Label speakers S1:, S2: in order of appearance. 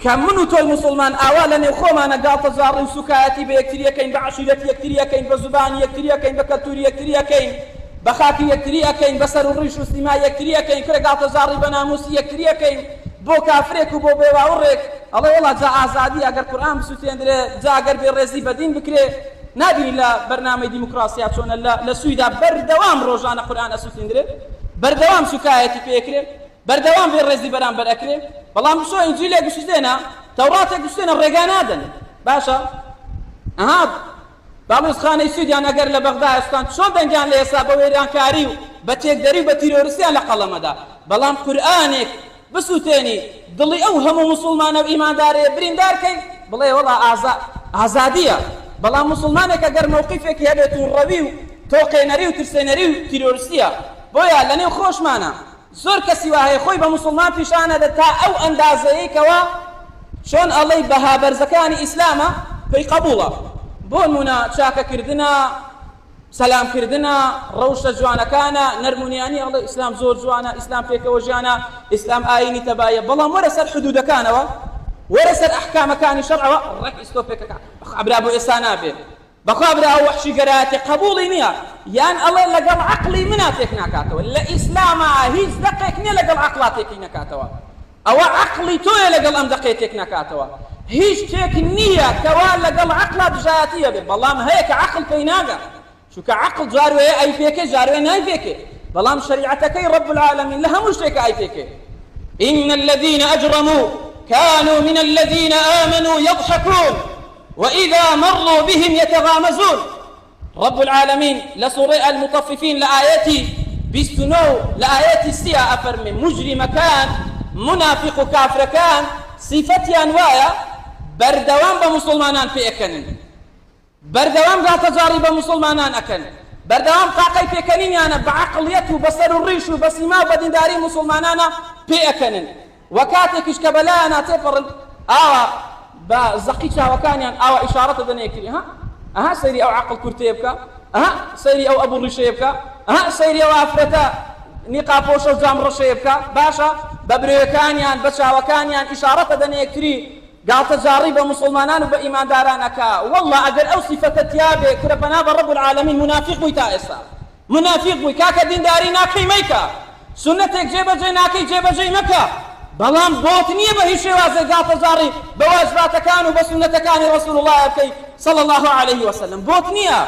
S1: كمنو توي مسلمان أولا يخوما نقاط زار وسكاتي بيكتريا كين بعشيرة يكتريا كين بزبان يكتريا كين بكتوري يكتريا كين بخاكي يكتريا كين بسر الريش والسماء يكتريا كين كرقاط زار بناموس يكتريا كين بو كافريك وبو بيواوريك الله والله جاء عزادي أجر قرآن بسوتين دري جاء أجر بالرزي بدين بكري نبي لا برنامج ديمقراطية شون لا لسويدا بردوام روجانا قرآن أسوتين دري بردوام سكايتي بيكري بردوام بالرزي برام برأكري والله مشو إنجيلك بشتينا توراتك بشتينا الرجانادن باشا باڵوس خانەی سوودیان ئەگەر لە بەغدا ئێستان چۆن دەنگیان لە ئێستا بە وێرانکاری و بە تێکدەری و بە تیرۆریستیان لە قەڵەمەدا بەڵام قورئانێک بسووتێنی دڵی ئەو هەموو موسڵمانە و ئیماندارەیە بریندارکەی بڵێ وەڵا ئازادیە بەڵام موسڵمانێک ئەگەر مووقیفێکی هەبێت و ڕەوی و تۆقێنەری و ترسێنەری و تیرۆریستیە بۆیە لەنێو خۆشمانە زۆر کەسی وایە خۆی بە موسڵمان پیشانە دە تا ئەو ئەندازەیەکەوە چۆن ئەڵێی بەها بەرزەکانی ئیسلامە پێی قبوڵە بۆ نمونە چاکەکردنە سەلامکردنە ڕەوشە جوانەکانە نەرمونیانی ئەڵێ ئیسلام زۆر جوانە ئیسلام پێکەوە ژیانە ئیسلام ئاینی تەبایە بەڵام وەرە سەر حدودەکانەوە وەرە سەر ئەحکامەکانی شەرعەوە ڕێک ئیسۆپێکەکە بەخوا بۆ ئێستا نابێ بەخوا برا ئەو وەحشی گەرایەتی قبوڵی نییە یان ئەڵێ لەگەڵ عەقڵی منە تێک ناکاتەوە لە ئیسلامە هیچ دەقێک نییە لەگەڵ عەقڵا تێکی نەکاتەوە ئەوە عەقڵی تۆیە لەگەڵ ئەم دەقێ تێک ناکاتەوە هیچ شتێک نییە کەوا لەگەڵ عەقڵا دژایەتیە بێ بەڵام هەیە کە عەقڵ پێی ناگات چونکە عەقڵ جاروێ ئەی پێکێ جاروێ نای پێکێ بەڵام شەریعەتەکەی رب العالمین لە هەموو شتێک ئای پێکێ إن الذين أجرموا كانوا من الذين آمنوا يضحكون وإذا مروا بهم يتغامزون رب العالمين لسورة المطففين لآياتي بيستنو لآياتي السيئة أفرمي مجرم كان منافق كافر كان صفتي أنوايا بردوان بمسلمانان في أكنن بردوان لا تجاري بمسلمانان أكن بردوان طاقي في أكنين يعني بعقليته بصر الريش وبسماء بدنداري مسلمانان في أكنن وكاتك إشكبلانا تفرن بزقيتها وكان يعني إشارة دنيكري سيري أو عقل كرتيبك سيري أو أبو الرشيبك سيري أو أفرتا نقابوش الجام رشيبك باشا ببريكانيان بشاوكانيان إشارة دنيكري قال تجاري بمسلمانان وبإيمان دارانك والله أجر أو صفة تيابي كربنا رب العالمين منافق بيتا إسا منافق بي كاك دين داري ناكي ميكا سنتك جيبا جي ناكي جيبا جي مكا بلام بوتنية بهي شوازي قال تجاري بواجبات كانوا بسنة كان رسول الله صلى الله عليه وسلم بوتنية